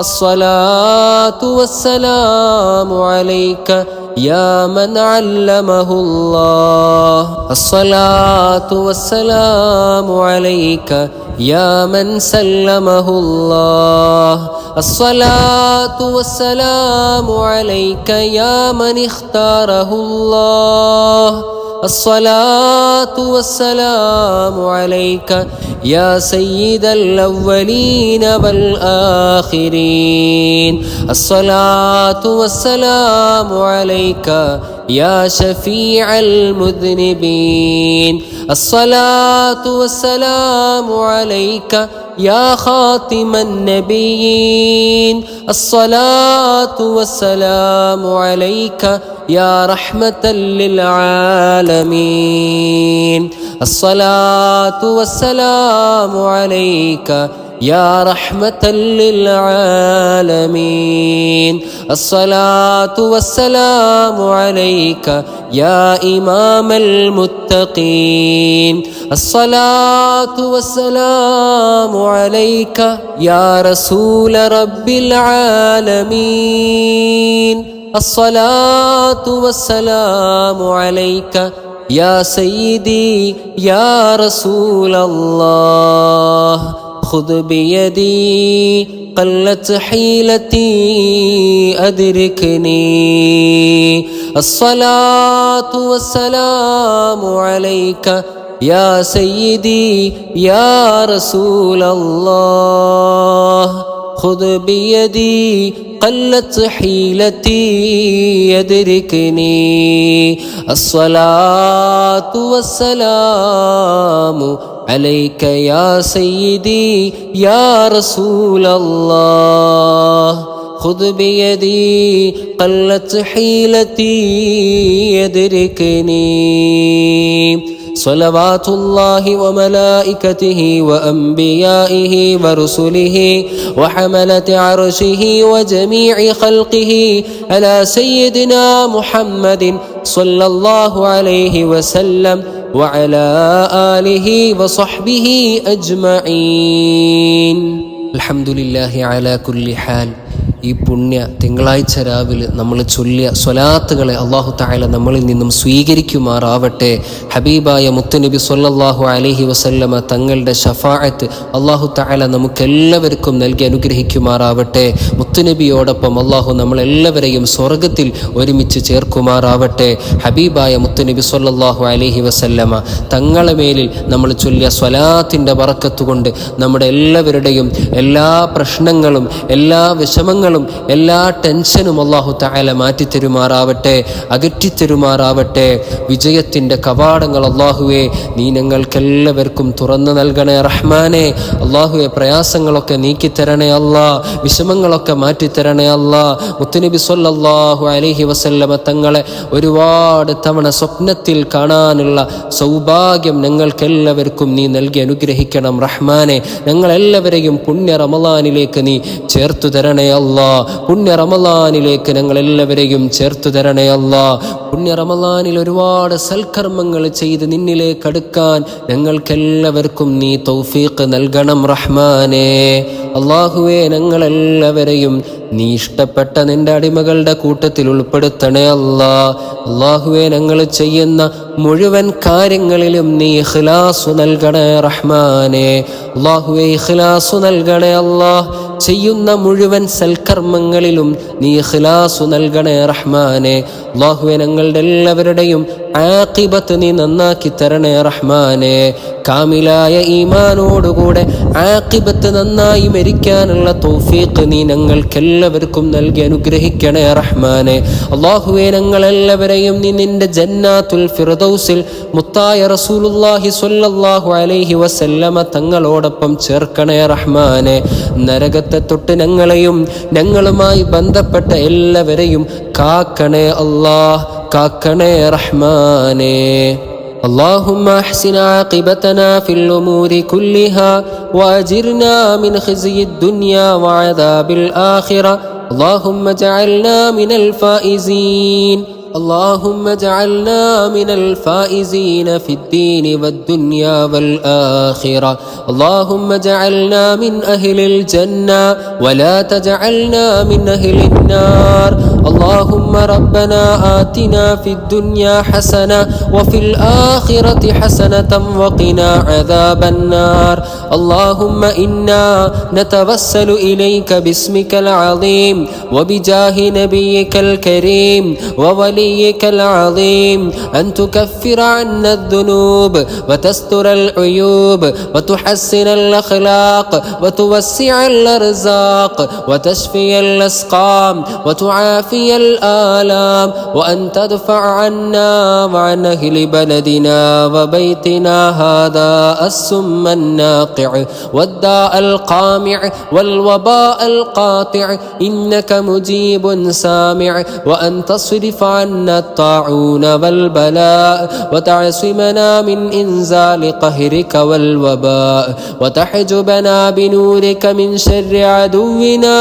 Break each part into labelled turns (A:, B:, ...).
A: الصلاة والسلام عليك يا من علمه الله الصلاة والسلام عليك يا من سلمه الله الصلاة والسلام عليك يا من اختاره الله الصلاة والسلام عليك يا سيد الأولين والآخرين الصلاة والسلام عليك يا شفيع المذنبين الصلاة والسلام عليك يا خاتم النبيين الصلاة والسلام عليك يا رحمة للعالمين الصلاة والسلام عليك يا رحمة للعالمين الصلاة والسلام عليك يا إمام المتقين الصلاة والسلام عليك يا رسول رب العالمين الصلاة والسلام عليك يا سيدي يا رسول الله خذ بيدي قلت حيلتي أدركني الصلاة والسلام عليك يا سيدي يا رسول الله خذ بيدي قلت حيلتي يدركني الصلاة والسلام عليك يا سيدي يا رسول الله خذ بيدي قلت حيلتي يدركني صلوات الله وملائكته وأنبيائه ورسله وحملة عرشه وجميع خلقه على سيدنا محمد صلى الله عليه وسلم وعلى آله وصحبه أجمعين الحمد لله على كل حال ഈ പുണ്യ തിങ്കളാഴ്ച രാവിലെ നമ്മൾ ചൊല്ലിയ സ്വലാത്തുകളെ അല്ലാഹു തആല നമ്മളിൽ നിന്നും സ്വീകരിക്കുമാറാവട്ടെ. ഹബീബായ മുത്തുനബി സ്വല്ലല്ലാഹു അലൈഹി വസല്ലമ തങ്ങളുടെ ഷഫാഅത്ത് അല്ലാഹു തആല നമുക്കെല്ലാവർക്കും നൽകി അനുഗ്രഹിക്കുമാറാവട്ടെ. മുത്തുനബിയോടൊപ്പം അല്ലാഹു നമ്മളെല്ലാവരെയും സ്വർഗത്തിൽ ഒരുമിച്ച് ചേർക്കുമാറാവട്ടെ. ഹബീബായ മുത്തുനബി സ്വല്ലല്ലാഹു അലൈഹി വസല്ലമ തങ്ങളെ മേലിൽ നമ്മൾ ചൊല്ലിയ സ്വലാത്തിൻ്റെ ബറക്കത്ത് കൊണ്ട് നമ്മുടെ എല്ലാവരുടെയും എല്ലാ പ്രശ്നങ്ങളും എല്ലാ വിഷമങ്ങളും എല്ലാ ടെൻഷനും അല്ലാഹു തആല മാറ്റിത്തരുമാറാവട്ടെ, അകറ്റിത്തരുമാറാവട്ടെ. വിജയത്തിൻ്റെ കവാടങ്ങൾ അല്ലാഹുവേ നീ ഞങ്ങൾക്കെല്ലാവർക്കും തുറന്നു നൽകണേ റഹ്മാനെ. അല്ലാഹുവേ പ്രയാസങ്ങളൊക്കെ നീക്കിത്തരണേ അല്ലാ, വിഷമങ്ങളൊക്കെ മാറ്റിത്തരണേ അല്ലാ. മുത്തുനബി സ്വല്ലല്ലാഹു അലൈഹി വസല്ലമ തങ്ങളെ ഒരുപാട് തവണ സ്വപ്നത്തിൽ കാണാനുള്ള സൗഭാഗ്യം ഞങ്ങൾക്കെല്ലാവർക്കും നീ നൽകി അനുഗ്രഹിക്കണം റഹ്മാനെ. ഞങ്ങളെല്ലാവരെയും പുണ്യ റമളാനിലേക്ക് നീ ചേർത്തു തരണേ അല്ലാ. പുണ്യ റമളാനിലേക്ക് ഞങ്ങളെല്ലാവരെയും ചേർത്തു തരണേ അല്ലാ. പുണ്യ റമളാനിൽ ഒരുപാട് സൽക്കർമ്മങ്ങൾ ചെയ്ത് നിന്നിലേക്ക് അടുക്കാൻ ഞങ്ങൾക്കെല്ലാവർക്കും നീ തൗഫീഖ് നൽകണം റഹ്മാനെ. അല്ലാഹുവേ ഞങ്ങളെല്ലാവരെയും നീ ഇഷ്ടപ്പെട്ട നിന്റെ അടിമകളുടെ കൂട്ടത്തിൽ ഉൾപ്പെടുത്തണേ അല്ലാ. അല്ലാഹുവേ ഞങ്ങൾ ചെയ്യുന്ന മുഴുവൻ കാര്യങ്ങളിലും നീ ഇഖ്ലാസ് നൽകണേ റഹ്മാനെ. അല്ലാഹുവേ ഇഖ്ലാസ് നൽകണേ അല്ലാ. ചെയ്യുന്ന മുഴുവൻ സൽക്കർമ്മങ്ങളിലും നീ ഇഖ്ലാസ് നൽകണേ റഹ്മാനെ. അല്ലാഹുവേ ഞങ്ങളുടെ എല്ലാവരുടെയും ആഖിബത്ത് നീ നന്നാക്കി തരണേ റഹ്മാനെ. കാമിലായ ഈമാനോടുകൂടെ ആഖിബത്ത് നന്നായി മരിക്കാനുള്ള തൗഫീഖ് നീ ഞങ്ങൾക്കെല്ലാവർക്കും നൽകി അനുഗ്രഹിക്കണേ റഹ്മാനെ. അല്ലാഹുവേ ഞങ്ങളെല്ലാവരെയും നീ നിന്റെ ജന്നാത്തുൽ ഫിർദൗസിൽ മുത്തായ റസൂലുള്ളാഹി സ്വല്ലല്ലാഹു അലൈഹി വസല്ലമ തങ്ങളോടൊപ്പം ചേർക്കണേ റഹ്മാനെ. നരകത്തെ തൊട്ട് ഞങ്ങളെയും ഞങ്ങളുമായി ബന്ധപ്പെട്ട എല്ലാവരെയും കാക്കണേ അല്ലാഹ്, കാക്കണേ റഹ്മാനെ. اللهم احسن عاقبتنا في الأمور كلها وأجرنا من خزي الدنيا وعذاب الآخرة. اللهم اجعلنا من الفائزين اللهم اجعلنا من الفائزين في الدين والدنيا والآخرة. اللهم اجعلنا من أهل الجنة ولا تجعلنا من أهل النار. اللهم ربنا آتنا في الدنيا حسنة وفي الآخرة حسنة وقنا عذاب النار. اللهم إنا نتوسل إليك باسمك العظيم وبجاه نبيك الكريم ووليك العظيم أن تكفر عنا الذنوب وتستر العيوب وتحسن الأخلاق وتوسع الأرزاق وتشفي الأسقام وتعافي الآلام، وأن تدفع عنا وعن أهل بلدنا وبيتنا هذا السم الناقع والداء القامع والوباء القاطع، إنك مجيب سامع. وأن تصرف عنا الطاعون والبلاء وتعصمنا من إنزال قهرك والوباء، وتحجبنا بنورك من شر عدونا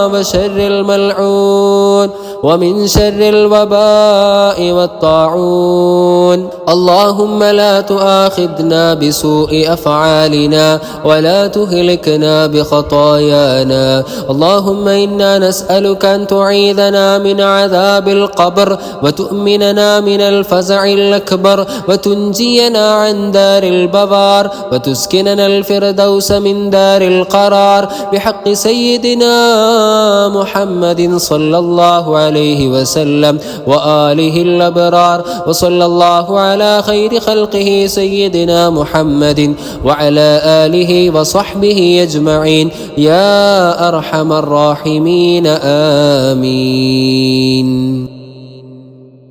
A: وشر الملعون ومن شر الوباء والطاعون. اللهم لا تؤاخذنا بسوء أفعالنا ولا تهلكنا بخطايانا. اللهم إنا نسألك أن تعيذنا من عذاب القبر وتؤمننا من الفزع الأكبر وتنجينا عن دار البوار وتسكننا الفردوس من دار القرار بحق سيدنا محمد صلى الله عليه وسلم وآله الأبرار. وصلى الله على خير خلقه سيدنا محمد وعلى آله وصحبه أجمعين يا أرحم الراحمين. آمين.